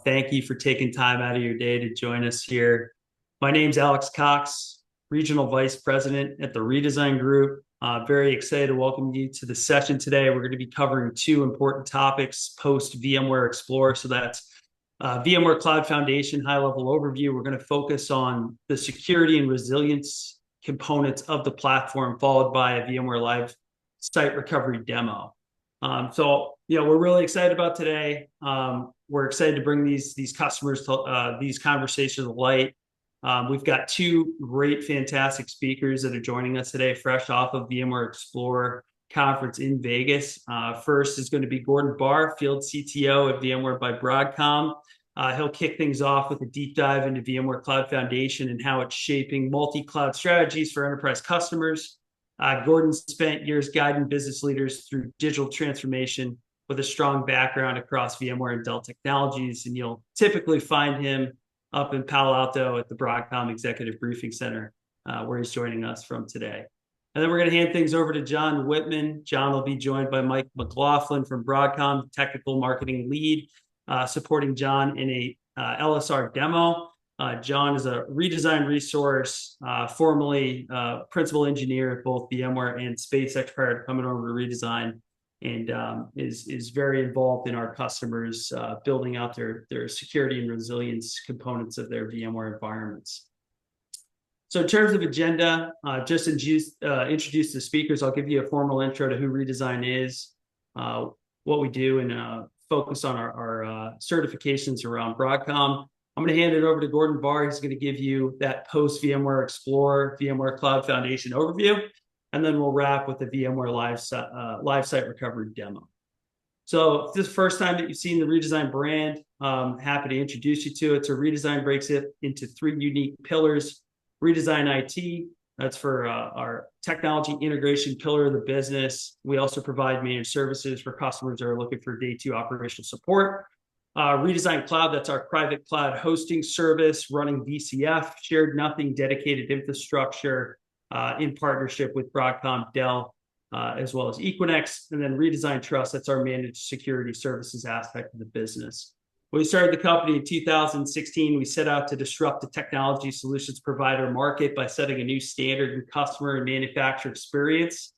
Thank you for taking time out of your day to join us here. My name's Alex Cox, Regional Vice President at the Redesign Group. Very excited to welcome you to the session today. We're going to be covering two important topics post VMware Explorer. So that's VMware Cloud Foundation high-level overview. We're going to focus on the security and resilience components of the platform, followed by a VMware Live Site Recovery demo. We're really excited about today. We're excited to bring these customers to these conversations to light. We've got two great, fantastic speakers that are joining us today, fresh off of VMware Explorer conference in Vegas. First is going to be Gordon Barr, Field CTO at VMware by Broadcom. He'll kick things off with a deep dive into VMware Cloud Foundation and how it's shaping multi-cloud strategies for enterprise customers. Gordon spent years guiding business leaders through digital transformation with a strong background across VMware and Dell Technologies, and you'll typically find him up in Palo Alto at the Broadcom Executive Briefing Center, where he's joining us from today. And then we're going to hand things over to John Whitman. John will be joined by Mike McLaughlin from Broadcom, technical marketing lead, supporting John in a LSR demo. John is a redesign resource, formerly principal engineer at both VMware and SpaceX prior to coming over to redesign, and is very involved in our customers building out their security and resilience components of their VMware environments. So in terms of agenda, just introduce the speakers. I'll give you a formal intro to who redesign is, what we do, and focus on our certifications around Broadcom. I'm going to hand it over to Gordon Barr. He's going to give you that post VMware Explorer, VMware Cloud Foundation overview, and then we'll wrap with the VMware Live Site Recovery demo. So if this is the first time that you've seen the Redesign brand, I'm happy to introduce you to it. So Redesign breaks it into three unique pillars. Redesign IT, that's for our technology integration pillar of the business. We also provide managed services for customers that are looking for day two operational support. Redesign Cloud, that's our private cloud hosting service running VCF, shared nothing, dedicated infrastructure in partnership with Broadcom, Dell, as well as Equinix. And then Redesign Trust, that's our managed security services aspect of the business. When we started the company in 2016, we set out to disrupt the technology solutions provider market by setting a new standard in customer and manufacturer experience.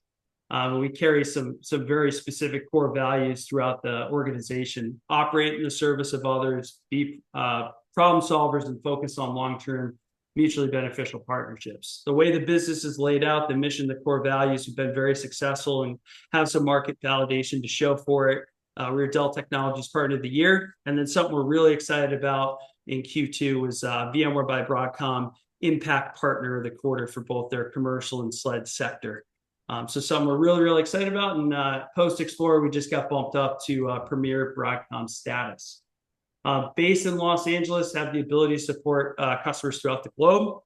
We carry some very specific core values throughout the organization: operate in the service of others, be problem solvers, and focus on long-term mutually beneficial partnerships. The way the business is laid out, the mission, the core values have been very successful and have some market validation to show for it. We're Dell Technologies Partner of the Year. And then something we're really excited about in Q2 was VMware by Broadcom Impact Partner of the Quarter for both their commercial and SLED sector. So something we're really, really excited about. And post-Explorer, we just got bumped up to Premier Broadcom status. Based in Los Angeles, have the ability to support customers throughout the globe.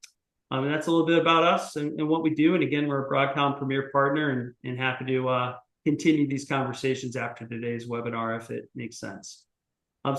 And that's a little bit about us and what we do. And again, we're a Broadcom Premier Partner and happy to continue these conversations after today's webinar if it makes sense.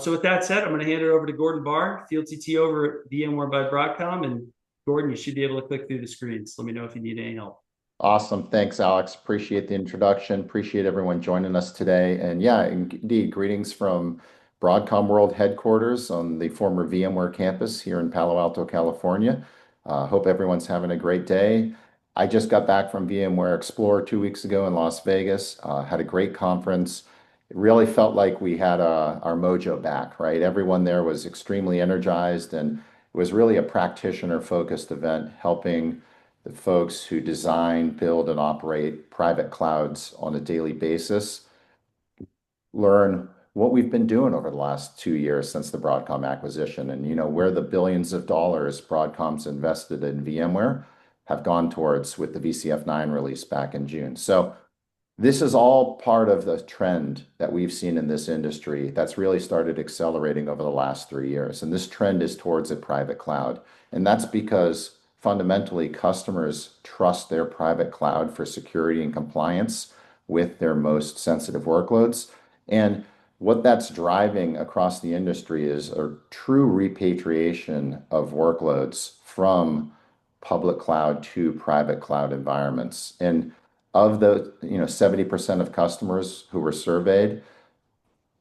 So with that said, I'm going to hand it over to Gordon Barr, Field CTO over at VMware by Broadcom. And Gordon, you should be able to click through the screens. Let me know if you need any help. Awesome. Thanks, Alex. Appreciate the introduction. Appreciate everyone joining us today. And yeah, indeed, greetings from Broadcom World Headquarters on the former VMware campus here in Palo Alto, California. Hope everyone's having a great day. I just got back from VMware Explorer 2 weeks ago in Las Vegas. Had a great conference. It really felt like we had our mojo back, right? Everyone there was extremely energized, and it was really a practitioner-focused event, helping the folks who design, build, and operate private clouds on a daily basis learn what we've been doing over the last 2 years since the Broadcom acquisition, and where the billions of dollars Broadcom's invested in VMware have gone towards with the VCF 9 release back in June. So this is all part of the trend that we've seen in this industry that's really started accelerating over the last 3 years. And this trend is towards a private cloud. And that's because fundamentally customers trust their private cloud for security and compliance with their most sensitive workloads. And what that's driving across the industry is a true repatriation of workloads from public cloud to private cloud environments. And of the 70% of customers who were surveyed,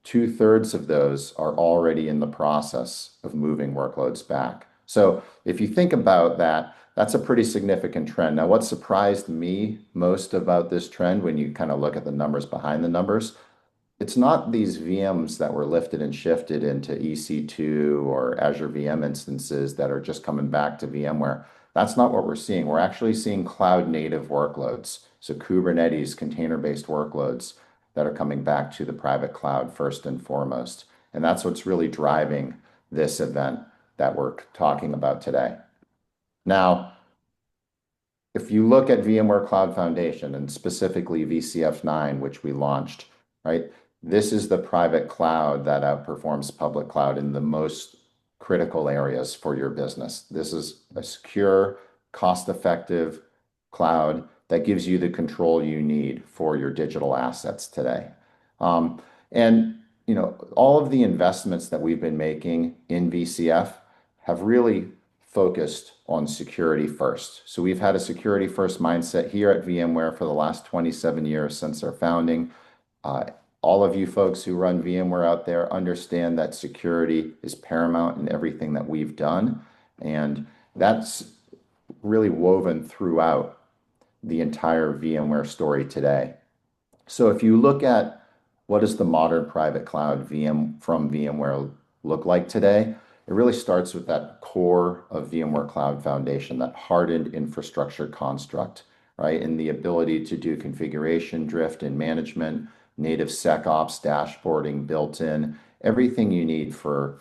2/3 of those are already in the process of moving workloads back. So if you think about that, that's a pretty significant trend. Now, what surprised me most about this trend when you kind of look at the numbers behind the numbers, it's not these VMs that were lifted and shifted into EC2 or Azure VM instances that are just coming back to VMware. That's not what we're seeing. We're actually seeing cloud native workloads. So Kubernetes, container-based workloads that are coming back to the private cloud first and foremost. And that's what's really driving this event that we're talking about today. Now, if you look at VMware Cloud Foundation and specifically VCF 9, which we launched, right? This is the private cloud that outperforms public cloud in the most critical areas for your business. This is a secure, cost-effective cloud that gives you the control you need for your digital assets today. And all of the investments that we've been making in VCF have really focused on security first. So we've had a security first mindset here at VMware for the last 27 years since our founding. All of you folks who run VMware out there understand that security is paramount in everything that we've done. And that's really woven throughout the entire VMware story today. So if you look at what does the modern private cloud from VMware look like today, it really starts with that core of VMware Cloud Foundation, that hardened infrastructure construct, right? And the ability to do configuration drift and management, native SecOps dashboarding built in, everything you need for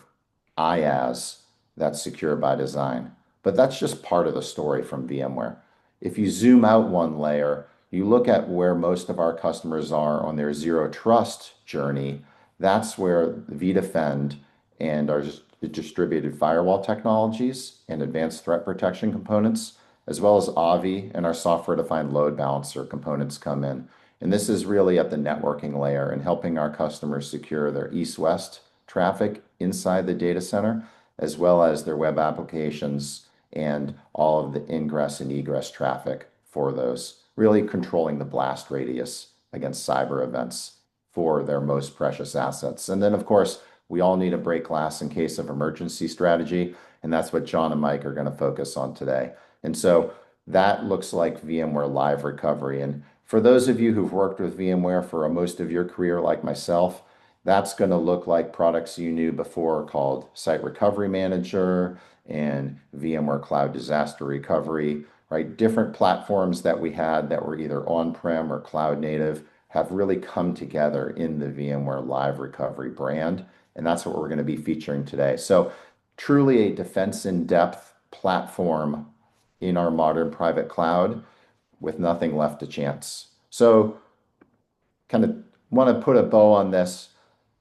IaaS that's secure by design. But that's just part of the story from VMware. If you zoom out one layer, you look at where most of our customers are on their zero trust journey, that's where vDefend and our distributed firewall technologies and advanced threat protection components, as well as Avi and our software-defined load balancer components come in. And this is really at the networking layer and helping our customers secure their east-west traffic inside the data center, as well as their web applications and all of the ingress and egress traffic for those, really controlling the blast radius against cyber events for their most precious assets. And then, of course, we all need a break glass in case of emergency strategy, and that's what John and Mike are going to focus on today. And so that looks like VMware Live Recovery. And for those of you who've worked with VMware for most of your career, like myself, that's going to look like products you knew before called Site Recovery Manager and VMware Cloud Disaster Recovery, right? Different platforms that we had that were either on-prem or cloud native have really come together in the VMware Live Recovery brand. And that's what we're going to be featuring today. So truly a defense in depth platform in our modern private cloud with nothing left to chance. So kind of want to put a bow on this.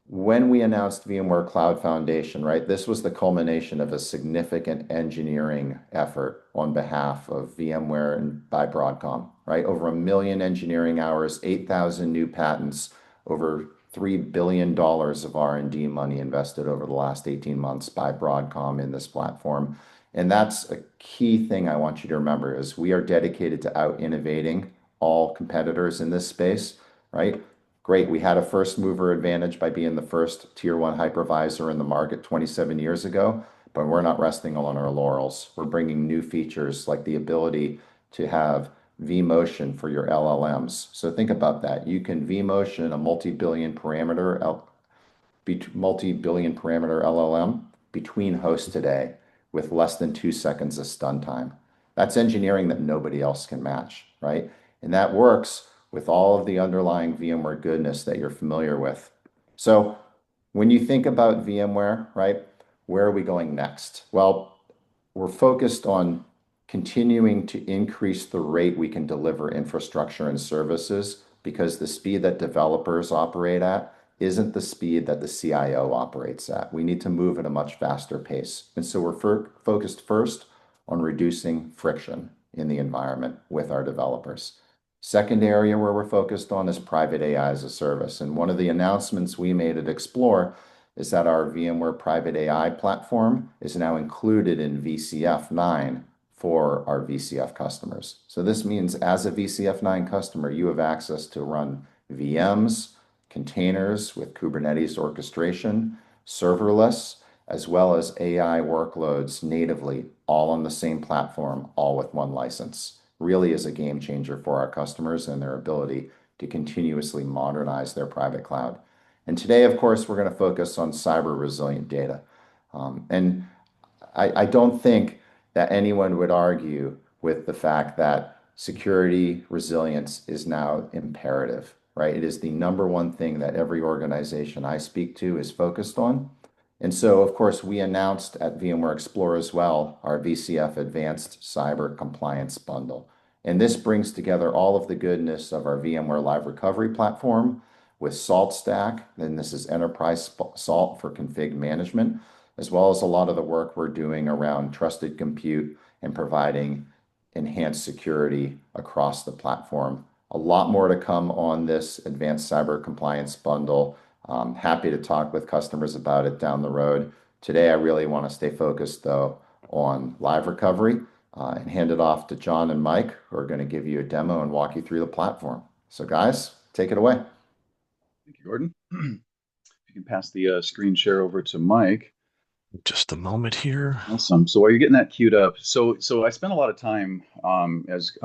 When we announced VMware Cloud Foundation, right, this was the culmination of a significant engineering effort on behalf of VMware and by Broadcom, right? Over 1 million engineering hours, 8,000 new patents, over $3 billion of R&D money invested over the last 18 months by Broadcom in this platform. And that's a key thing I want you to remember is we are dedicated to out-innovating all competitors in this space, right? Great, we had a first mover advantage by being the first tier one hypervisor in the market 27 years ago, but we're not resting on our laurels. We're bringing new features like the ability to have vMotion for your LLMs. So think about that. You can vMotion a multi-billion parameter LLM between hosts today with less than 2 seconds of stun time. That's engineering that nobody else can match, right? And that works with all of the underlying VMware goodness that you're familiar with. So when you think about VMware, right, where are we going next? Well, we're focused on continuing to increase the rate we can deliver infrastructure and services because the speed that developers operate at isn't the speed that the CIO operates at. We need to move at a much faster pace. And so we're focused first on reducing friction in the environment with our developers. Second area where we're focused on is private AI as a service. And one of the announcements we made at Explore is that our VMware Private AI platform is now included in VCF 9 for our VCF customers. So this means as a VCF 9 customer, you have access to run VMs, containers with Kubernetes orchestration, serverless, as well as AI workloads natively, all on the same platform, all with one license. Really is a game changer for our customers and their ability to continuously modernize their private cloud. And today, of course, we're going to focus on cyber resilient data. And I don't think that anyone would argue with the fact that security resilience is now imperative, right? It is the number one thing that every organization I speak to is focused on. And so, of course, we announced at VMware Explore as well our VCF Advanced Cyber Compliance Bundle. And this brings together all of the goodness of our VMware Live Recovery platform with Salt Stack. And this is enterprise salt for config management, as well as a lot of the work we're doing around trusted compute and providing enhanced security across the platform. A lot more to come on this advanced cyber compliance bundle. Happy to talk with customers about it down the road. Today, I really want to stay focused, though, on live recovery and hand it off to John and Mike, who are going to give you a demo and walk you through the platform. So, guys, take it away. Thank you, Gordon. If you can pass the screen share over to Mike. Just a moment here. Awesome. So while you're getting that queued up, so I spent a lot of time, as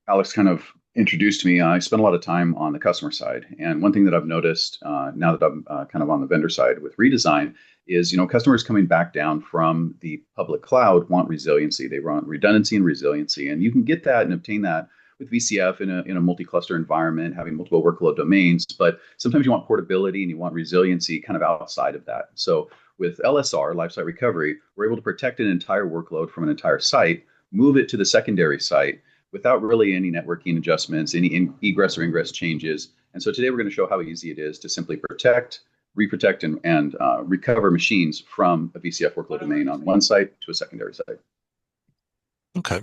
Alex kind of introduced me, I spent a lot of time on the customer side. And one thing that I've noticed now that I'm kind of on the vendor side with redesign is, customers coming back down from the public cloud want resiliency. They want redundancy and resiliency. And you can get that and obtain that with VCF in a multi-cluster environment, having multiple workload domains. But sometimes you want portability and you want resiliency kind of outside of that. So with LSR, Live Site Recovery, we're able to protect an entire workload from an entire site, move it to the secondary site without really any networking adjustments, any egress or ingress changes. And so today we're going to show how easy it is to simply protect, reprotect, and recover machines from a VCF workload domain on one site to a secondary site. Okay.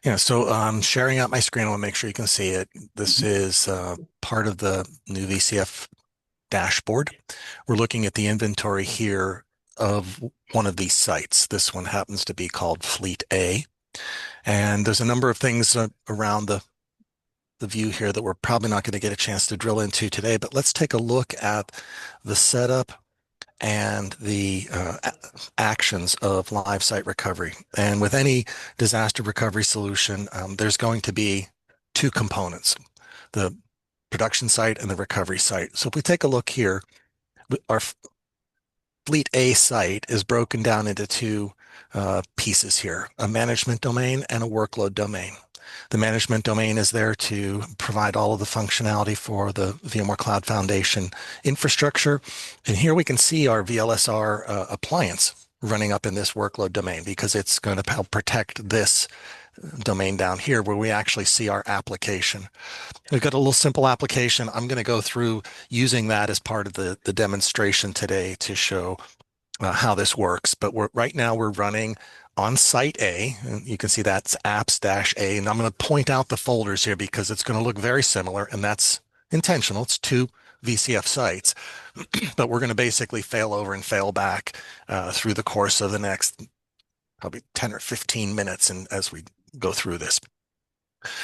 Yeah, so I'm sharing out my screen. I want to make sure you can see it. This is part of the new VCF dashboard. We're looking at the inventory here of one of these sites. This one happens to be called Fleet A. And there's a number of things around the view here that we're probably not going to get a chance to drill into today, but let's take a look at the setup and the actions of live site recovery. And with any disaster recovery solution, there's going to be two components, the production site and the recovery site. So if we take a look here, our Fleet A site is broken down into two pieces here, a management domain and a workload domain. The management domain is there to provide all of the functionality for the VMware Cloud Foundation infrastructure. And here we can see our VLSR appliance running up in this workload domain because it's going to help protect this domain down here where we actually see our application. We've got a little simple application. I'm going to go through using that as part of the demonstration today to show how this works. But right now we're running on site A, and you can see that's apps-A, and I'm going to point out the folders here because it's going to look very similar, and that's intentional. It's two VCF sites, but we're going to basically fail over and fail back through the course of the next probably 10 or 15 minutes and as we go through this.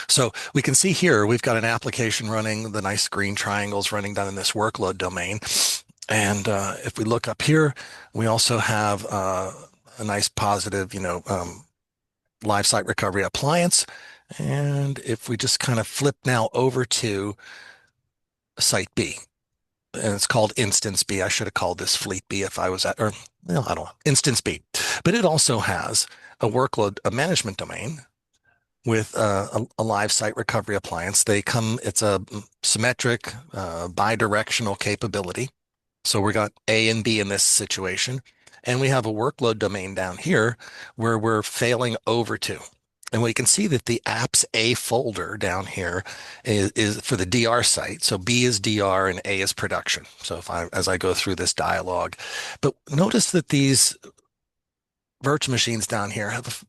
So we can see here we've got an application running, the nice green triangles running down in this workload domain. And if we look up here, we also have a nice positive, live site recovery appliance. And if we just kind of flip now over to site B, and it's called instance B. I should have called this Fleet B if I was at, or well, I don't know, instance B. But it also has a workload, a management domain with a live site recovery appliance. It's a symmetric, bi-directional capability. So we got A and B in this situation. And we have a workload domain down here where we're failing over to. And we can see that the apps A folder down here is for the DR site. So B is DR and A is production. So as I go through this dialogue, but notice that these virtual machines down here have,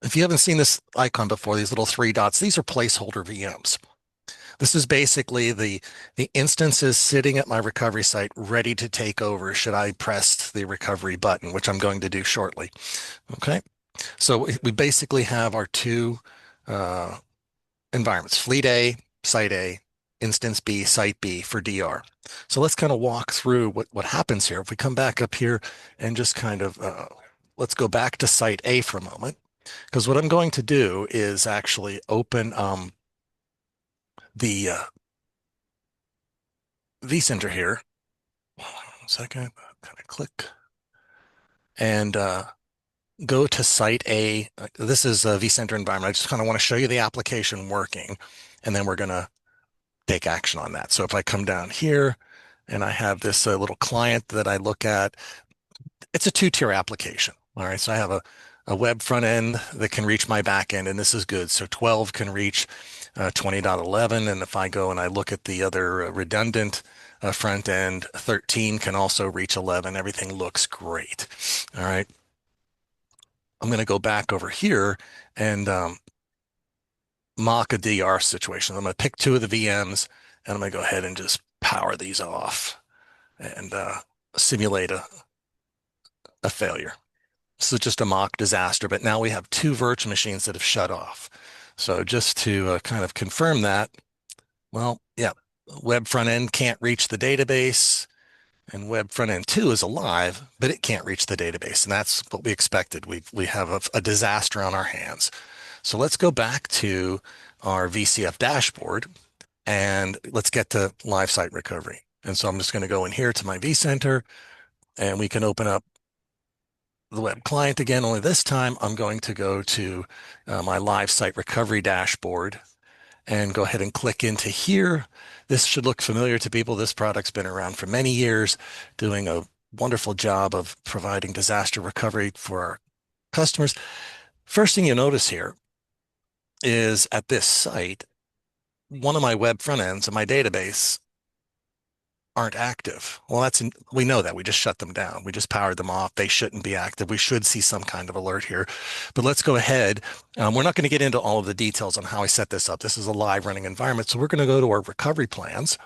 if you haven't seen this icon before, these little three dots, these are placeholder VMs. This is basically the instances sitting at my recovery site ready to take over should I press the recovery button, which I'm going to do shortly. Okay, so we basically have our two environments, Fleet A, Site A, instance B, site B for DR. So let's kind of walk through what happens here. If we come back up here and just kind of, let's go back to site A for a moment, because what I'm going to do is actually open the vCenter here. Hold on a second, kind of click and go to site A. This is a vCenter environment. I just kind of want to show you the application working, and then we're going to take action on that. So if I come down here and I have this little client that I look at, it's a two-tier application. All right, so I have a web front end that can reach my back end, and this is good. So 12 can reach 20.11, and if I go and I look at the other redundant front end, 13 can also reach 11. Everything looks great. All right, I'm going to go back over here and mock a DR situation. I'm going to pick two of the VMs, and I'm going to go ahead and just power these off and simulate a failure. This is just a mock disaster, but now we have two virtual machines that have shut off. So just to kind of confirm that, well, yeah, web front end can't reach the database, and web front end 2 is alive, but it can't reach the database. And that's what we expected. We have a disaster on our hands. So let's go back to our VCF dashboard and let's get to live site recovery. And so I'm just going to go in here to my vCenter, and we can open up the web client again, only this time I'm going to go to my live site recovery dashboard and go ahead and click into here. This should look familiar to people. This product's been around for many years, doing a wonderful job of providing disaster recovery for our customers. First thing you notice here is at this site, one of my web front ends of my database aren't active. Well, we know that. We just shut them down. We just powered them off. They shouldn't be active. We should see some kind of alert here. But let's go ahead. We're not going to get into all of the details on how I set this up. This is a live running environment. So we're going to go to our recovery plans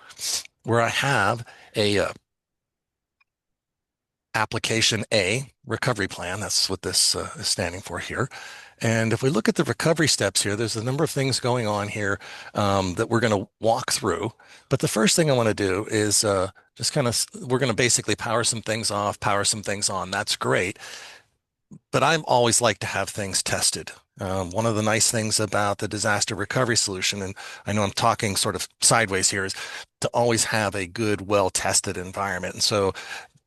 where I have a application A recovery plan. That's what this is standing for here. And if we look at the recovery steps here, there's a number of things going on here that we're going to walk through. But the first thing I want to do is we're going to basically power some things off, power some things on. That's great. But I always like to have things tested. One of the nice things about the disaster recovery solution, and I know I'm talking sort of sideways here, is to always have a good, well-tested environment. And so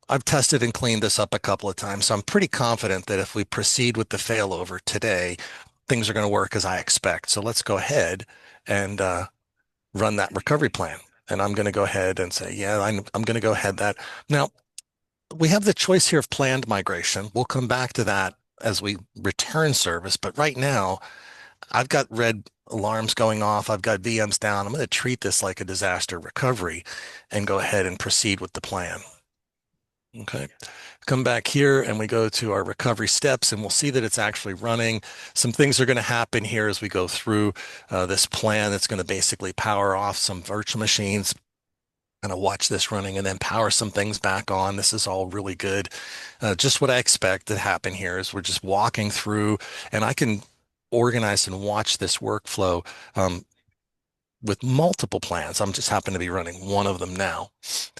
I've tested and cleaned this up a couple of times, so I'm pretty confident that if we proceed with the failover today, things are going to work as I expect. So let's go ahead and run that recovery plan. And I'm going to go ahead and say, yeah, I'm going to go ahead that. Now, we have the choice here of planned migration. We'll come back to that as we return service. But right now, I've got red alarms going off. I've got VMs down. I'm going to treat this like a disaster recovery and go ahead and proceed with the plan. Okay, come back here and we go to our recovery steps and we'll see that it's actually running. Some things are going to happen here as we go through this plan that's going to basically power off some virtual machines. Kind of watch this running and then power some things back on. This is all really good. Just what I expect to happen here is we're just walking through, and I can organize and watch this workflow with multiple plans. I'm just happen to be running one of them now.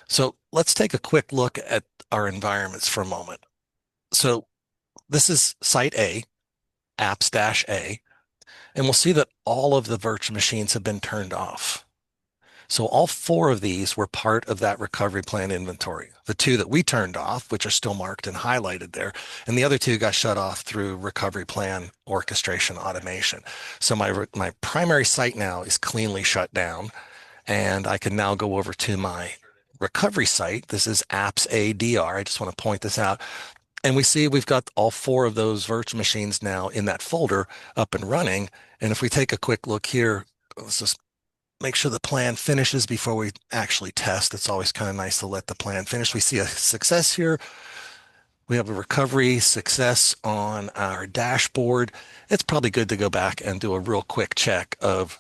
So let's take a quick look at our environments for a moment. So this is site A, apps-A, and we'll see that all of the virtual machines have been turned off. So all four of these were part of that recovery plan inventory. The two that we turned off, which are still marked and highlighted there, and the other two got shut off through recovery plan orchestration automation. So my primary site now is cleanly shut down, and I can now go over to my recovery site. This is apps ADR. I just want to point this out. And we see we've got all four of those virtual machines now in that folder up and running. And if we take a quick look here, let's just make sure the plan finishes before we actually test. It's always kind of nice to let the plan finish. We see a success here. We have a recovery success on our dashboard. It's probably good to go back and do a real quick check of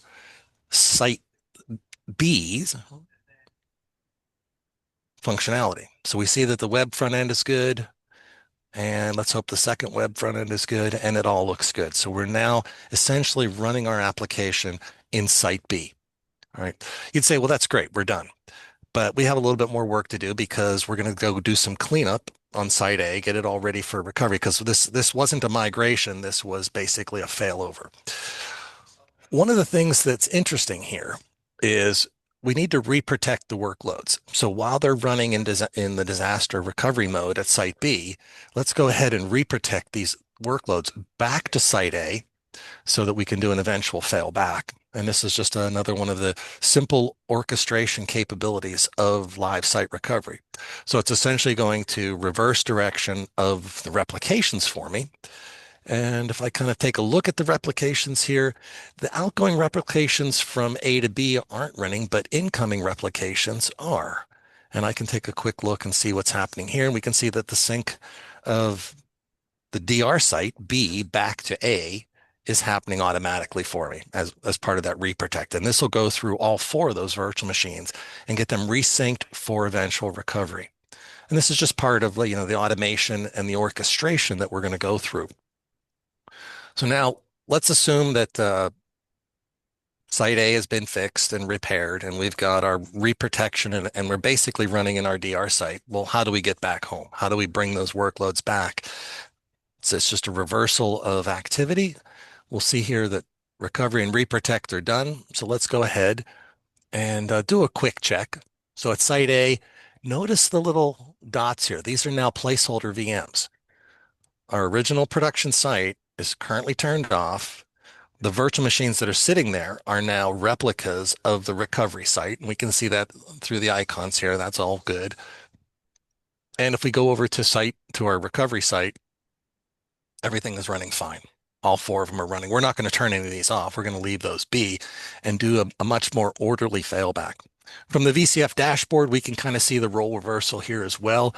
site B's functionality. So we see that the web front end is good. And let's hope the second web front end is good, and it all looks good. So we're now essentially running our application in site B. All right. You'd say, well, that's great. We're done. But we have a little bit more work to do because we're going to go do some cleanup on site A, get it all ready for recovery because this wasn't a migration. This was basically a failover. One of the things that's interesting here is we need to reprotect the workloads. So while they're running in the disaster recovery mode at site B, let's go ahead and reprotect these workloads back to site A so that we can do an eventual fail back. And this is just another one of the simple orchestration capabilities of live site recovery. So it's essentially going to reverse direction of the replications for me. And if I kind of take a look at the replications here, the outgoing replications from A to B aren't running, but incoming replications are. And I can take a quick look and see what's happening here. And we can see that the sync of the DR site B back to A is happening automatically for me as part of that reprotect. And this will go through all 4 of those virtual machines and get them resynced for eventual recovery. And this is just part of, you know, the automation and the orchestration that we're going to go through. So now let's assume that site A has been fixed and repaired, and we've got our reprotection, and we're basically running in our DR site. Well, how do we get back home? How do we bring those workloads back? So it's just a reversal of activity. We'll see here that recovery and reprotect are done. So let's go ahead and do a quick check. So at site A, notice the little dots here. These are now placeholder VMs. Our original production site is currently turned off. The virtual machines that are sitting there are now replicas of the recovery site. And we can see that through the icons here. That's all good. And if we go over to our recovery site, everything is running fine. All 4 of them are running. We're not going to turn any of these off. We're going to leave those be and do a much more orderly failback. From the VCF dashboard, we can kind of see the role reversal here as well.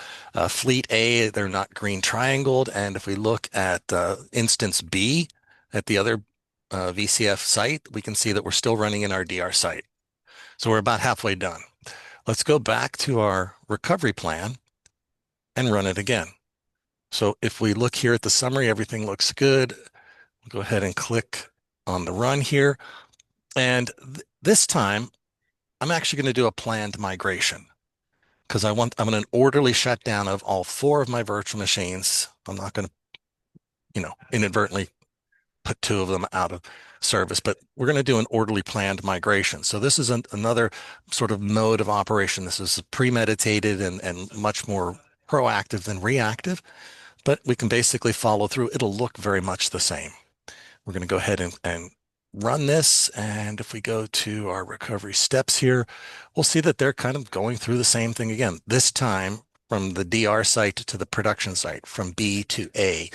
Fleet A, they're not green triangled. And if we look at instance B at the other VCF site, we can see that we're still running in our DR site. So we're about halfway done. Let's go back to our recovery plan and run it again. So if we look here at the summary, everything looks good. We'll go ahead and click on the run here. And this time, I'm actually going to do a planned migration because I'm an orderly shutdown of all 4 of my virtual machines. I'm not going to, inadvertently put 2 of them out of service, but we're going to do an orderly planned migration. So this is another sort of mode of operation. This is premeditated and much more proactive than reactive, but we can basically follow through. It'll look very much the same. We're going to go ahead and run this. And if we go to our recovery steps here, we'll see that they're kind of going through the same thing again, this time from the DR site to the production site, from B to A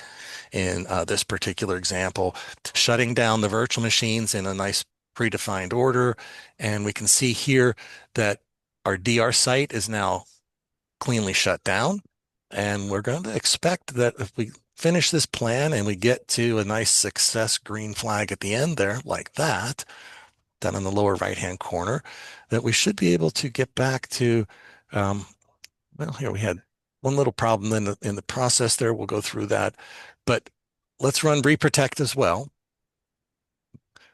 in this particular example, shutting down the virtual machines in a nice predefined order. And we can see here that our DR site is now cleanly shut down. And we're going to expect that if we finish this plan and we get to a nice success green flag at the end there, like that, down in the lower right-hand corner, that we should be able to get back to, well, here we had one little problem in the process there. We'll go through that. But let's run reprotect as well.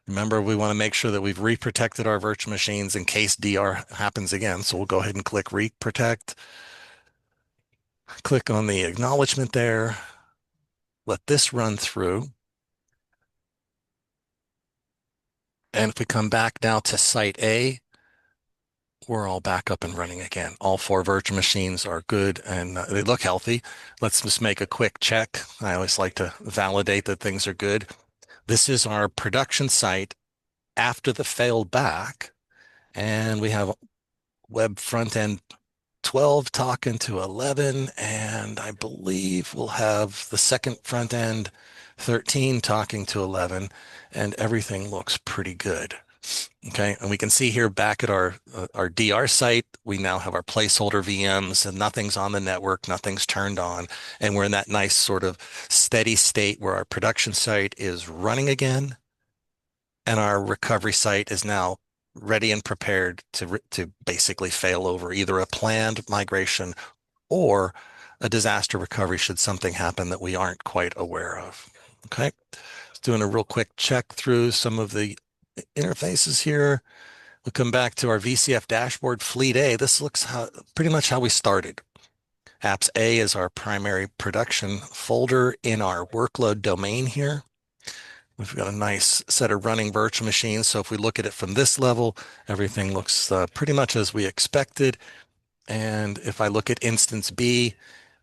Remember, we want to make sure that we've reprotected our virtual machines in case DR happens again. So we'll go ahead and click reprotect. Click on the acknowledgement there. Let this run through. And if we come back now to site A, we're all back up and running again. All 4 virtual machines are good and they look healthy. Let's just make a quick check. I always like to validate that things are good. This is our production site after the failed back. And we have web front end 12 talking to 11, and I believe we'll have the second front end 13 talking to 11, and everything looks pretty good. Okay, and we can see here back at our DR site, we now have our placeholder VMs and nothing's on the network, nothing's turned on, and we're in that nice sort of steady state where our production site is running again, and our recovery site is now ready and prepared to basically fail over either a planned migration or a disaster recovery should something happen that we aren't quite aware of. Okay, just doing a real quick check through some of the interfaces here. We come back to our VCF dashboard, Fleet A. This looks pretty much how we started. Apps A is our primary production folder in our workload domain here. We've got a nice set of running virtual machines. So if we look at it from this level, everything looks pretty much as we expected. And if I look at instance B,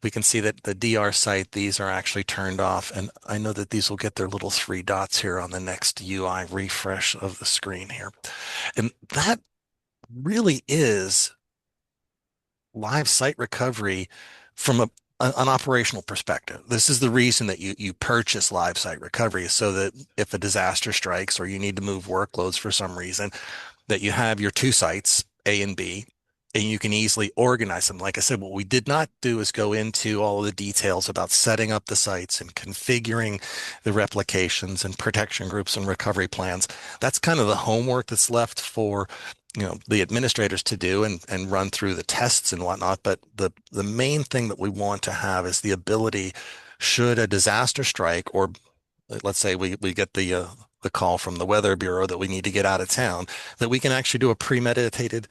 we can see that the DR site, these are actually turned off. And I know that these will get their little 3 dots here on the next UI refresh of the screen here. And that really is live site recovery from an operational perspective. This is the reason that you purchase live site recovery, so that if a disaster strikes or you need to move workloads for some reason, that you have your 2 sites, A and B, and you can easily organize them. Like I said, what we did not do is go into all of the details about setting up the sites and configuring the replications and protection groups and recovery plans. That's kind of the homework that's left for the administrators to do and run through the tests and whatnot. But the main thing that we want to have is the ability, should a disaster strike, or let's say we get the call from the weather bureau that we need to get out of town, that we can actually do a premeditated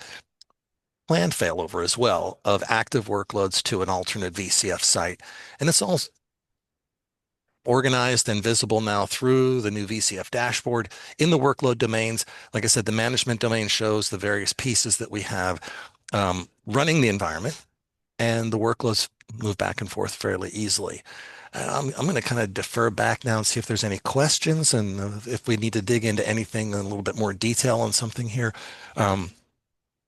planned failover as well of active workloads to an alternate VCF site. And it's all organized and visible now through the new VCF dashboard in the workload domains. Like I said, the management domain shows the various pieces that we have running the environment, and the workloads move back and forth fairly easily. I'm going to kind of defer back now and see if there's any questions, and if we need to dig into anything in a little bit more detail on something here.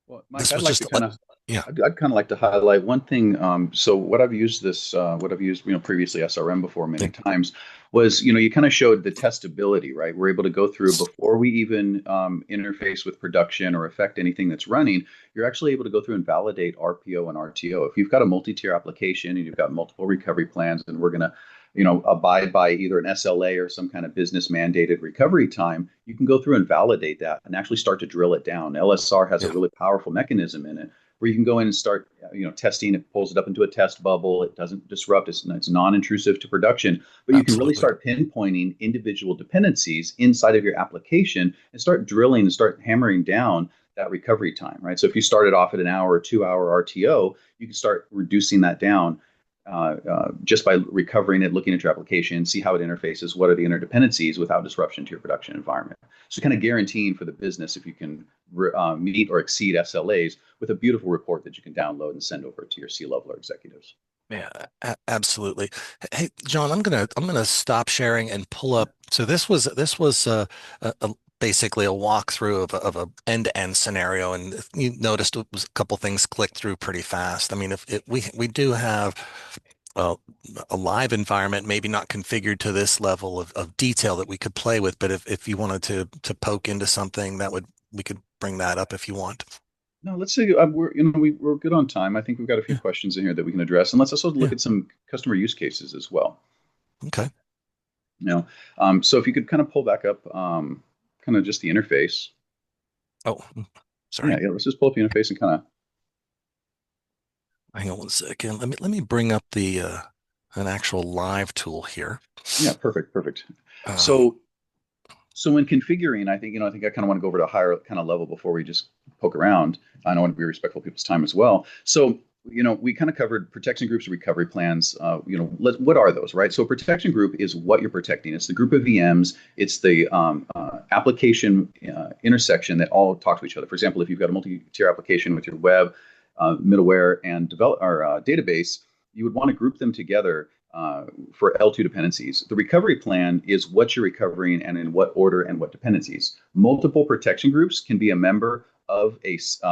Well, Mike, This I'd was like just to kind of, yeah. I'd kind of like to highlight one thing. So what I've used what I've used, previously SRM before many times was, you kind of showed the testability, right? We're able to go through before we even interface with production or affect anything that's running. You're actually able to go through and validate RPO and RTO. If you've got a multi-tier application and you've got multiple recovery plans, and we're going to abide by either an SLA or some kind of business mandated recovery time, you can go through and validate that and actually start to drill it down. LSR has a really powerful mechanism in it where you can go in and start, testing. It pulls it up into a test bubble. It doesn't disrupt. It's non-intrusive to production, but you can really start pinpointing individual dependencies inside of your application and start drilling and start hammering down that recovery time, right? So if you started off at an hour or 2-hour RTO, you can start reducing that down just by recovering it, looking at your application, see how it interfaces, what are the interdependencies without disruption to your production environment. So kind of guaranteeing for the business if you can meet or exceed SLAs with a beautiful report that you can download and send over to your C-level or executives. Yeah, absolutely. Hey, John, I'm gonna stop sharing and pull up. So this was basically a walkthrough of a end-to-end scenario, and you noticed it was a couple things clicked through pretty fast. I mean, if we do have a live environment, maybe not configured to this level of detail that we could play with, but if you wanted to poke into something, we could bring that up if you want. No, let's say we're good on time. I think we've got a few questions in here that we can address, and let's also look at some customer use cases as well. Okay. So if you could kind of pull back up, kind of just the interface. Oh, sorry. Yeah. Let's just pull up the interface and kind of. Hang on 1 second. Let me bring up the an actual live tool here. Yeah, perfect. So when configuring, I think I kind of want to go over to a higher kind of level before we just poke around. I want to be respectful of people's time as well. So, we kind of covered protection groups and recovery plans. What are those, right? So a protection group is what you're protecting. It's the group of VMs. It's the application intersection that all talk to each other. For example, if you've got a multi-tier application with your web, middleware, and database, you would want to group them together for L2 dependencies. The recovery plan is what you're recovering and in what order and what dependencies. Multiple protection groups can be a member of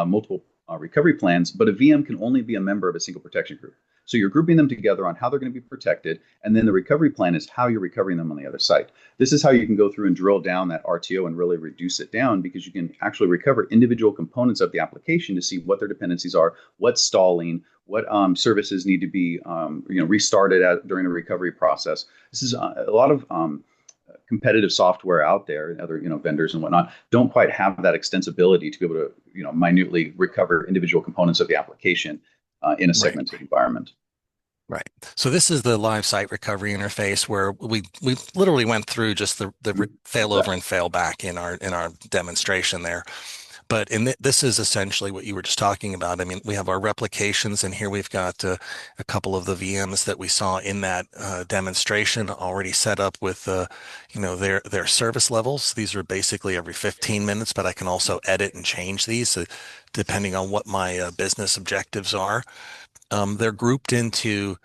multiple recovery plans, but a VM can only be a member of a single protection group. So you're grouping them together on how they're going to be protected, and then the recovery plan is how you're recovering them on the other side. This is how you can go through and drill down that RTO and really reduce it down, because you can actually recover individual components of the application to see what their dependencies are, what's stalling, what services need to be restarted during a recovery process. This is a lot of competitive software out there, and other vendors and whatnot don't quite have that extensibility to be able to minutely recover individual components of the application in a segmented environment. Right. So this is the live site recovery interface where we literally went through just the failover and fail back in our demonstration there. But this is essentially what you were just talking about. I mean, we have our replications, and here we've got a couple of the VMs that we saw in that demonstration already set up with, their service levels. These are basically every 15 minutes, but I can also edit and change these depending on what my business objectives are. They're grouped into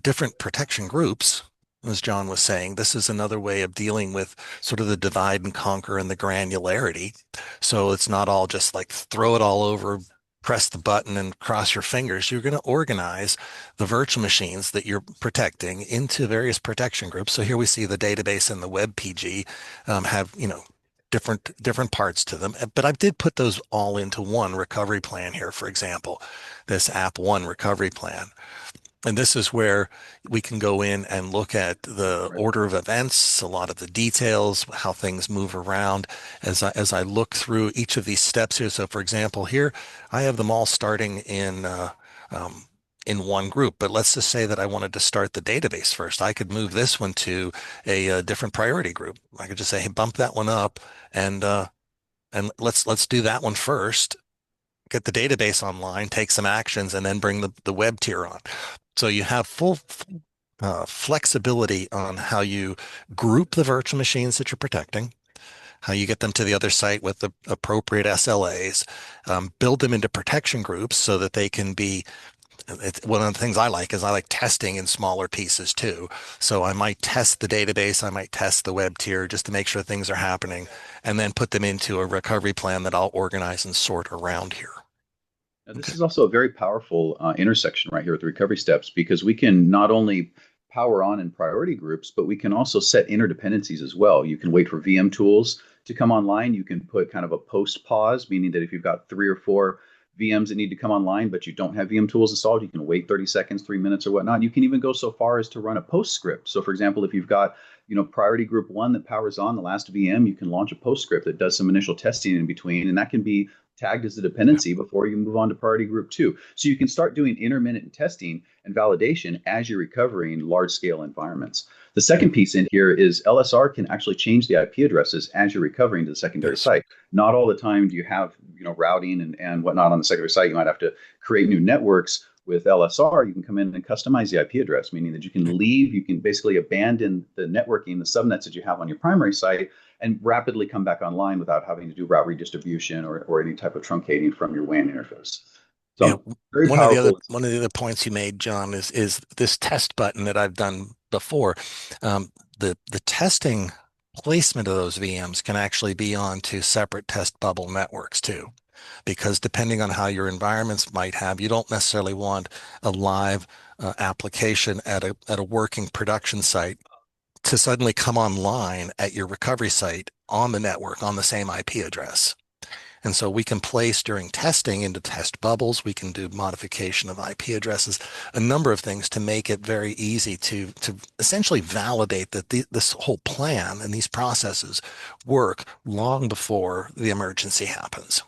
different protection groups. As John was saying, this is another way of dealing with sort of the divide and conquer and the granularity. So it's not all just like throw it all over, press the button and cross your fingers. You're going to organize the virtual machines that you're protecting into various protection groups. So here we see the database and the web PG have, different parts to them. But I did put those all into one recovery plan here, for example, this app one recovery plan. And this is where we can go in and look at the order of events, a lot of the details, how things move around as I look through each of these steps here. So for example, here I have them all starting in one group, but let's just say that I wanted to start the database first. I could move this one to a different priority group. I could just say, hey, bump that one up and let's do that one first, get the database online, take some actions, and then bring the web tier on. So you have full flexibility on how you group the virtual machines that you're protecting, how you get them to the other site with the appropriate SLAs, build them into protection groups so that they can be. One of the things I like is I like testing in smaller pieces too. So I might test the database, I might test the web tier just to make sure things are happening, and then put them into a recovery plan that I'll organize and sort around here. Now, this is also a very powerful intersection right here with the recovery steps, because we can not only power on in priority groups, but we can also set interdependencies as well. You can wait for VM tools to come online. You can put kind of a post pause, meaning that if you've got 3 or 4 VMs that need to come online, but you don't have VM tools installed, you can wait 30 seconds, 3 minutes or whatnot. You can even go so far as to run a postscript. So for example, if you've got priority group 1 that powers on the last VM, you can launch a postscript that does some initial testing in between, and that can be tagged as a dependency before you move on to priority group 2. So you can start doing intermittent testing and validation as you're recovering large scale environments. The second piece in here is LSR can actually change the IP addresses as you're recovering to the secondary site. Not all the time do you have routing and whatnot on the secondary site. You might have to create new networks. With LSR, you can come in and customize the IP address, meaning that you can leave, you can basically abandon the networking, the subnets that you have on your primary site, and rapidly come back online without having to do route redistribution or any type of truncating from your WAN interface. So very powerful. One of the other points you made, John, is this test button that I've done before. The testing placement of those VMs can actually be on 2 separate test bubble networks too, because depending on how your environments might have, you don't necessarily want a live application at a working production site to suddenly come online at your recovery site on the network on the same IP address. And so we can place during testing into test bubbles. We can do modification of IP addresses, a number of things to make it very easy to essentially validate that this whole plan and these processes work long before the emergency happens.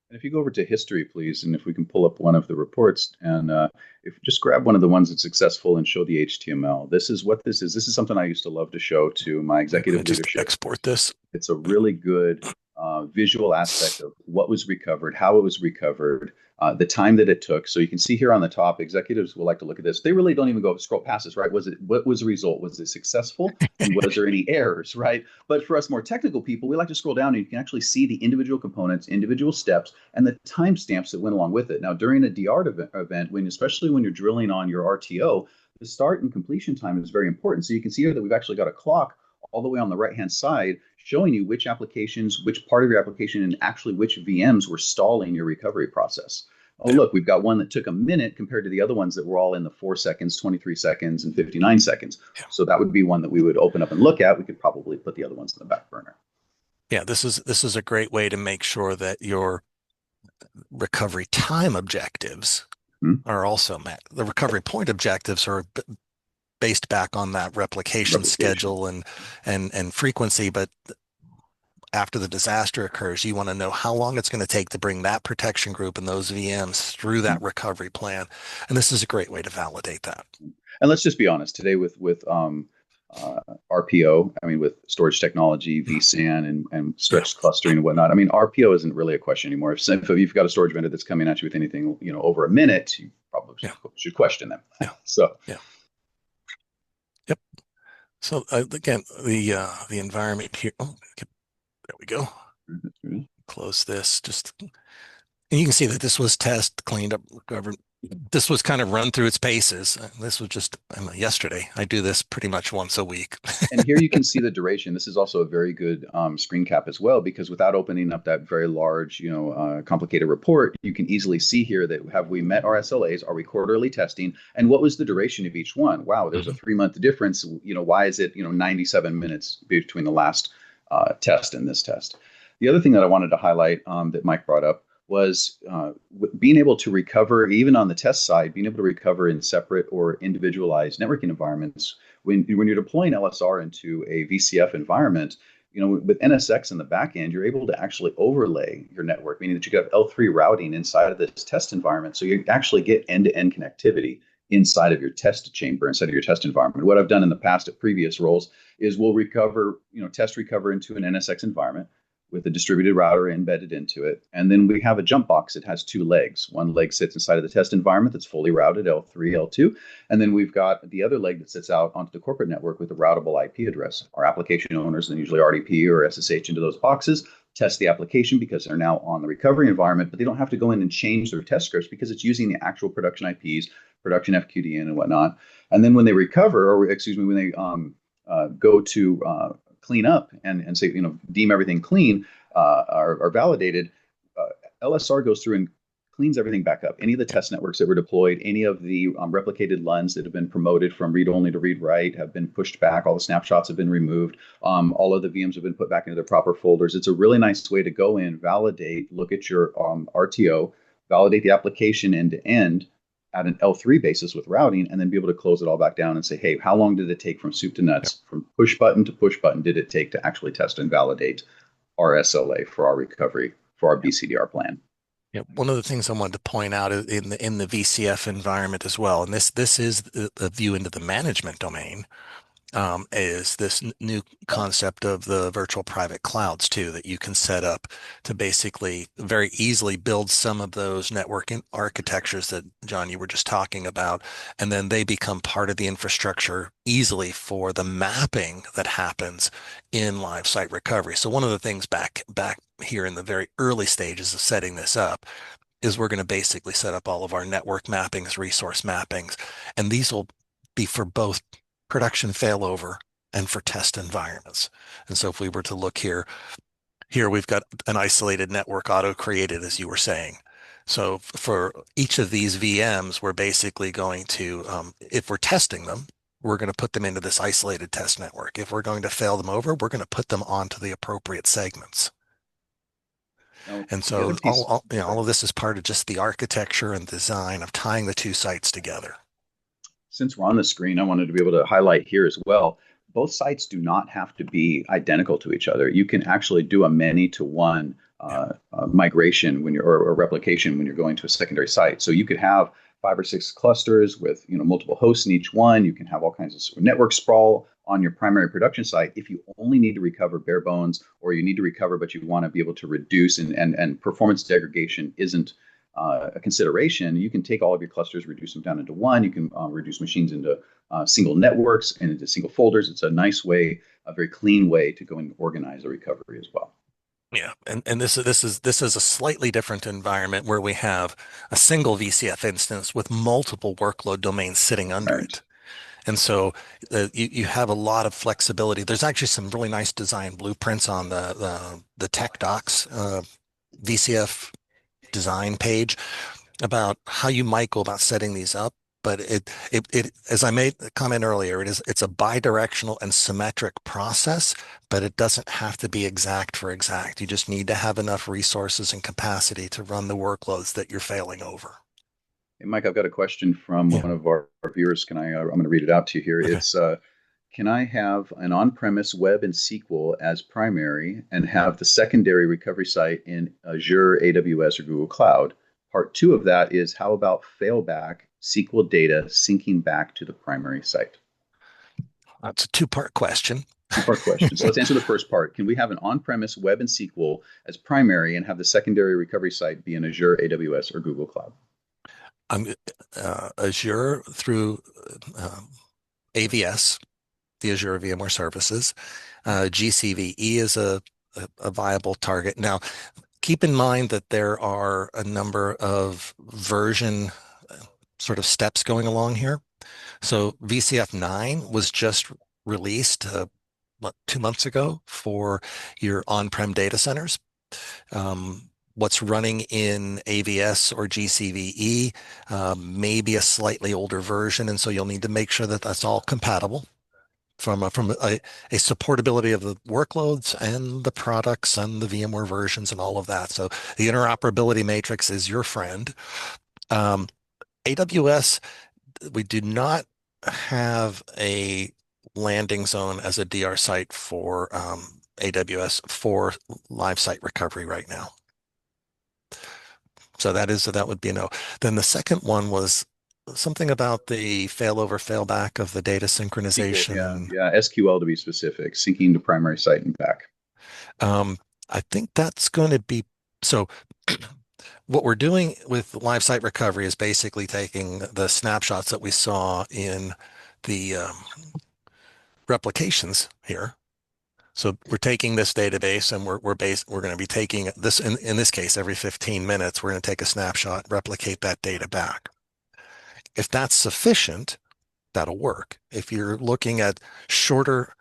And if you go over to history, please, and if we can pull up one of the reports, and if just grab one of the ones that's successful and show the HTML. This is what this is. This is something I used to love to show to my executive leadership. Just export this. It's a really good visual aspect of what was recovered, how it was recovered, the time that it took. So you can see here on the top, executives will like to look at this. They really don't even go scroll past this, right? What was the result? Was it successful? And was there any errors, right? But for us more technical people, we like to scroll down and you can actually see the individual components, individual steps, and the timestamps that went along with it. Now, during a DR event, especially when you're drilling on your RTO, the start and completion time is very important. So you can see here that we've actually got a clock all the way on the right-hand side showing you which applications, which part of your application, and actually which VMs were stalling your recovery process. Oh, look, we've got one that took a minute compared to the other ones that were all in the 4 seconds, 23 seconds, and 59 seconds. So that would be one that we would open up and look at. We could probably put the other ones in the back burner. Yeah, this is a great way to make sure that your recovery time objectives are also met. The recovery point objectives are based back on that replication schedule and frequency, but after the disaster occurs, you want to know how long it's going to take to bring that protection group and those VMs through that recovery plan. And this is a great way to validate that. And let's just be honest today with RPO, I mean, with storage technology, vSAN, and stretched clustering and whatnot. I mean, RPO isn't really a question anymore. If you've got a storage vendor that's coming at you with anything, over a minute, you probably should question them. So, Yep. So again, the environment here. Oh, there we go. Close this. And you can see that this was cleaned up, recovered. This was kind of run through its paces. This was just yesterday. I do this pretty much once a week. And here you can see the duration. This is also a very good screen cap as well, because without opening up that very large, complicated report, you can easily see here that have we met our SLAs? Are we quarterly testing? And what was the duration of each one? Wow, there's a 3-month difference. Why is it 97 minutes between the last test and this test? The other thing that I wanted to highlight that Mike brought up was being able to recover, even on the test side, being able to recover in separate or individualized networking environments. When you're deploying LSR into a VCF environment, with NSX in the back end, you're able to actually overlay your network, meaning that you have L3 routing inside of this test environment. So you actually get end-to-end connectivity inside of your test chamber, inside of your test environment. What I've done in the past at previous roles is we'll test recover into an NSX environment with a distributed router embedded into it. And then we have a jump box that has 2 legs. One leg sits inside of the test environment that's fully routed, L3, L2. And then we've got the other leg that sits out onto the corporate network with a routable IP address. Our application owners, and usually RDP or SSH into those boxes, test the application because they're now on the recovery environment, but they don't have to go in and change their test scripts because it's using the actual production IPs, production FQDN and whatnot. And then when they recover, or excuse me, when they go to clean up and say, deem everything clean or validated, LSR goes through and cleans everything back up. Any of the test networks that were deployed, any of the replicated LUNs that have been promoted from read-only to read-write have been pushed back. All the snapshots have been removed. All of the VMs have been put back into their proper folders. It's a really nice way to go in, validate, look at your RTO, validate the application end-to-end at an L3 basis with routing, and then be able to close it all back down and say, hey, how long did it take from soup to nuts, from push button to push button did it take to actually test and validate our SLA for our recovery, for our BCDR plan? Yeah, one of the things I wanted to point out in the VCF environment as well, and this is the view into the management domain, is this new concept of the virtual private clouds too, that you can set up to basically very easily build some of those networking architectures that, John, you were just talking about, and then they become part of the infrastructure easily for the mapping that happens in live site recovery. So one of the things back here in the very early stages of setting this up is we're going to basically set up all of our network mappings, resource mappings, and these will be for both production failover and for test environments. And so if we were to look here we've got an isolated network auto created, as you were saying. So for each of these VMs, we're basically going to, if we're testing them, we're going to put them into this isolated test network. If we're going to fail them over, we're going to put them onto the appropriate segments. And so all of this is part of just the architecture and design of tying the two sites together. Since we're on the screen, I wanted to be able to highlight here as well. Both sites do not have to be identical to each other. You can actually do a many-to-one migration or replication when you're going to a secondary site. So you could have 5 or 6 clusters with multiple hosts in each one. You can have all kinds of network sprawl on your primary production site. If you only need to recover bare bones, or you need to recover but you want to be able to reduce and performance degradation isn't a consideration, you can take all of your clusters, reduce them down into one. You can reduce machines into single networks and into single folders. It's a nice way, a very clean way to go and organize the recovery as well. Yeah, and this is a slightly different environment where we have a single VCF instance with multiple workload domains sitting under it. And so you have a lot of flexibility. There's actually some really nice design blueprints on the tech docs VCF design page about how you might go about setting these up. But it as I made the comment earlier, it's a bidirectional and symmetric process, but it doesn't have to be exact for exact. You just need to have enough resources and capacity to run the workloads that you're failing over. Hey, Mike, I've got a question from one of our viewers. I'm going to read it out to you here. Okay. It's can I have an on-premise web and SQL as primary and have the secondary recovery site in Azure, AWS, or Google Cloud? Part 2 of that is, how about failback SQL data syncing back to the primary site? That's a two-part question. Two-part question. So let's answer the first part. Can we have an on-premise web and SQL as primary and have the secondary recovery site be in Azure, AWS, or Google Cloud? Azure through AVS, the Azure VMware Services. GCVE is a viable target. Now, keep in mind that there are a number of version sort of steps going along here. So VCF 9 was just released 2 months ago for your on-prem data centers. What's running in AVS or GCVE may be a slightly older version, and so you'll need to make sure that that's all compatible from a supportability of the workloads and the products and the VMware versions and all of that. So the interoperability matrix is your friend. AWS, we do not have a landing zone as a DR site for AWS for live site recovery right now. So that would be a no. Then the second one was something about the failover, failback of the data synchronization. SQL, yeah, SQL to be specific, syncing to primary site and back. I think that's going to be so. What we're doing with live site recovery is basically taking the snapshots that we saw in the replications here. So we're taking this database and we're going to be taking this in this case every 15 minutes. We're going to take a snapshot, replicate that data back. If that's sufficient, that'll work. If you're looking at shorter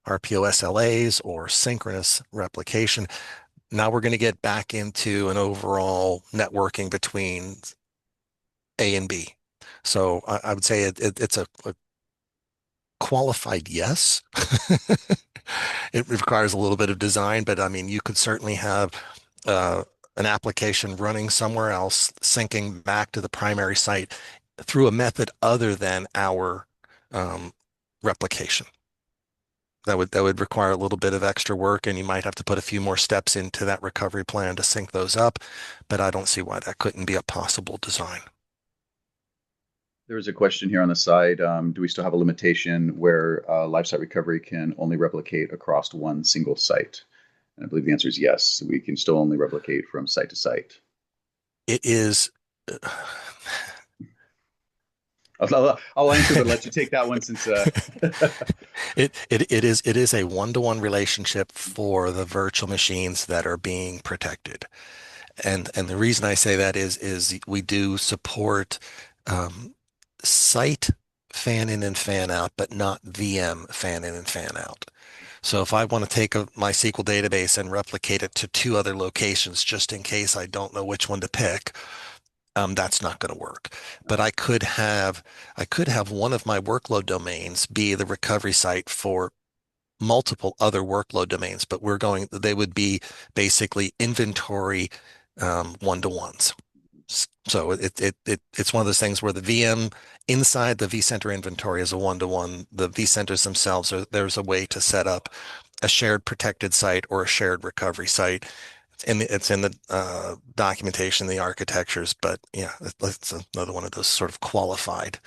RPO SLAs or synchronous replication, now we're going to get back into an overall networking between A and B. So I would say it's a qualified yes. It requires a little bit of design, but I mean, you could certainly have an application running somewhere else, syncing back to the primary site through a method other than our replication. That would require a little bit of extra work, and you might have to put a few more steps into that recovery plan to sync those up, but I don't see why that couldn't be a possible design. There is a question here on the side. Do we still have a limitation where live site recovery can only replicate across one single site? And I believe the answer is yes. We can still only replicate from site to site. It is. I'll answer, but let you take that one since it is a one-to-one relationship for the virtual machines that are being protected. And the reason I say that is we do support site fan in and fan out, but not VM fan in and fan out. So if I want to take my SQL database and replicate it to two other locations, just in case I don't know which one to pick, that's not going to work. But I could have one of my workload domains be the recovery site for multiple other workload domains, but they would be basically inventory one-to-ones. So it's one of those things where the VM inside the vCenter inventory is a one-to-one. The vCenters themselves there's a way to set up a shared protected site or a shared recovery site. And it's in the documentation, the architectures, but yeah, it's another one of those sort of qualified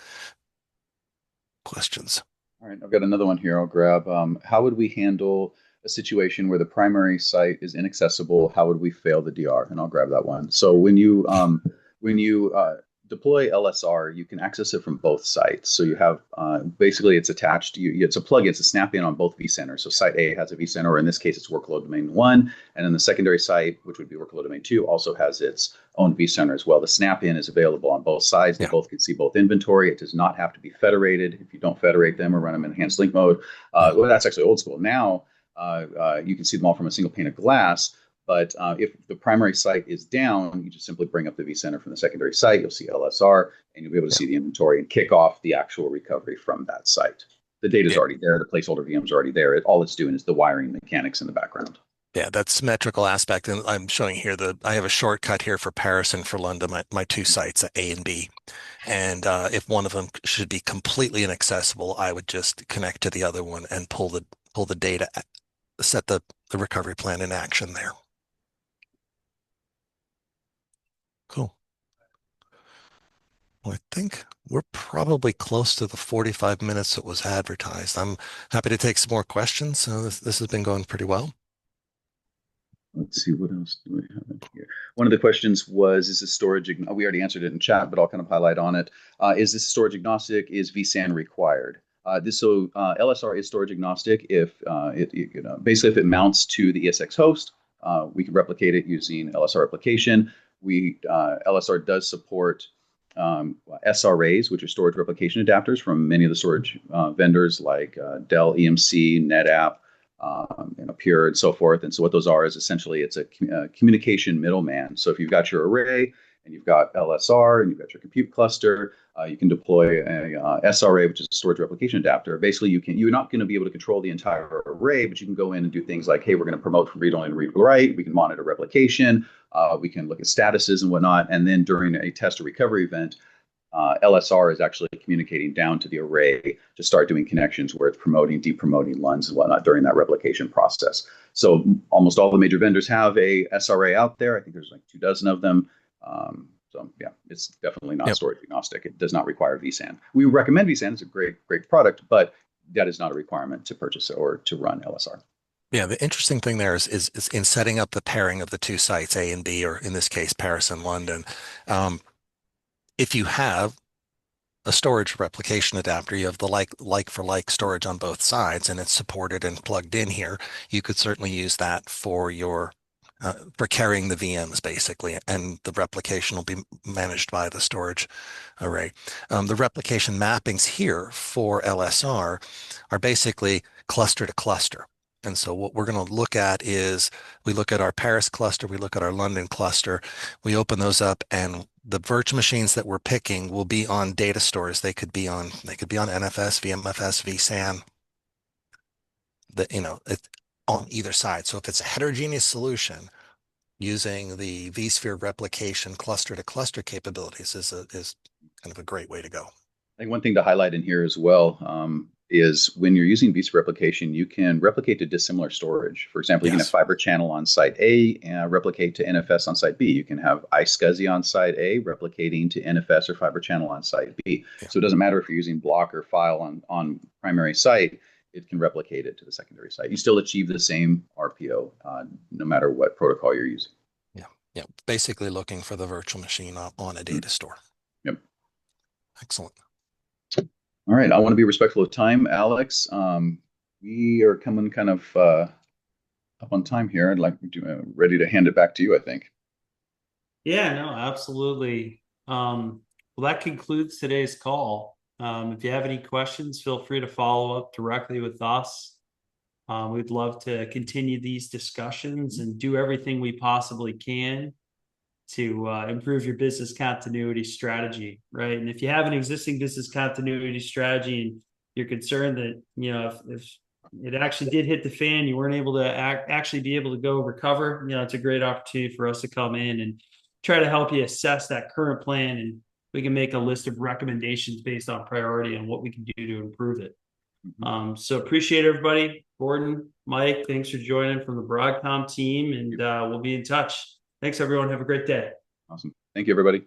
questions. All right, I've got another one here I'll grab. How would we handle a situation where the primary site is inaccessible? How would we fail the DR? And I'll grab that one. So when you deploy LSR, you can access it from both sites. So you have basically it's attached. It's a plugin. It's a snap-in on both vCenters. So site A has a vCenter, or in this case, it's workload domain 1, and then the secondary site, which would be workload domain 2, also has its own vCenter as well. The snap-in is available on both sides. They both can see both inventory. It does not have to be federated. If you don't federate them or run them in enhanced link mode, well, that's actually old school. Now you can see them all from a single pane of glass. But if the primary site is down, you just simply bring up the vCenter from the secondary site. You'll see LSR, and you'll be able to see the inventory and kick off the actual recovery from that site. The data is already there. The placeholder VM is already there. All it's doing is the wiring mechanics in the background. Yeah, that symmetrical aspect. And I'm showing here I have a shortcut here for Paris and for London, my two sites, A and B. And if one of them should be completely inaccessible, I would just connect to the other one and pull the data, set the recovery plan in action there. Cool. I think we're probably close to the 45 minutes that was advertised. I'm happy to take some more questions. So this has been going pretty well. Let's see, what else do we have in here? One of the questions was, is this storage, we already answered it in chat, but I'll kind of highlight on it. Is this storage agnostic? Is vSAN required? LSR is storage agnostic if basically if it mounts to the ESX host, we can replicate it using LSR replication. LSR does support SRAs, which are storage replication adapters from many of the storage vendors like Dell EMC, NetApp, Pure, and so forth. And so what those are is essentially it's a communication middleman. So if you've got your array and you've got LSR and you've got your compute cluster, you can deploy a SRA, which is a storage replication adapter. Basically, you're not going to be able to control the entire array, but you can go in and do things like, hey, we're going to promote from read-only to read-write. We can monitor replication. We can look at statuses and whatnot. And then during a test or recovery event, LSR is actually communicating down to the array to start doing connections where it's promoting, depromoting LUNs and whatnot during that replication process. So almost all the major vendors have a SRA out there. I think there's like 24 of them. So yeah, it's definitely not storage agnostic. It does not require vSAN. We recommend vSAN. It's a great product, but that is not a requirement to purchase or to run LSR. Yeah, the interesting thing there is in setting up the pairing of the two sites, A and B, or in this case, Paris and London. If you have a storage replication adapter, you have the like for like storage on both sides, and it's supported and plugged in here, you could certainly use that for your for carrying the VMs basically, and the replication will be managed by the storage array. The replication mappings here for LSR are basically cluster to cluster. And so what we're going to look at is we look at our Paris cluster, we look at our London cluster, we open those up, and the virtual machines that we're picking will be on data stores. They could be on NFS, VMFS, vSAN. It's on either side. So if it's a heterogeneous solution, using the vSphere replication cluster to cluster capabilities is kind of a great way to go. I think one thing to highlight in here as well is when you're using vSphere replication, you can replicate to dissimilar storage. For example, you can have fiber channel on site A and replicate to NFS on site B. You can have iSCSI on site A replicating to NFS or fiber channel on site B. So it doesn't matter if you're using block or file on primary site, it can replicate it to the secondary site. You still achieve the same RPO no matter what protocol you're using. Yeah. Basically looking for the virtual machine on a data store. Yep. Excellent. All right. I want to be respectful of time, Alex. We are coming kind of up on time here. I'd like to ready to hand it back to you, I think. Yeah, no, absolutely. Well, that concludes today's call. If you have any questions, feel free to follow up directly with us. We'd love to continue these discussions and do everything we possibly can to improve your business continuity strategy, right? And if you have an existing business continuity strategy and you're concerned that, if it actually did hit the fan, you weren't able to actually be able to go recover, it's a great opportunity for us to come in and try to help you assess that current plan, and we can make a list of recommendations based on priority and what we can do to improve it. So appreciate everybody. Gordon, Mike, thanks for joining from the Broadcom team, and we'll be in touch. Thanks, everyone. Have a great day. Awesome. Thank you, everybody.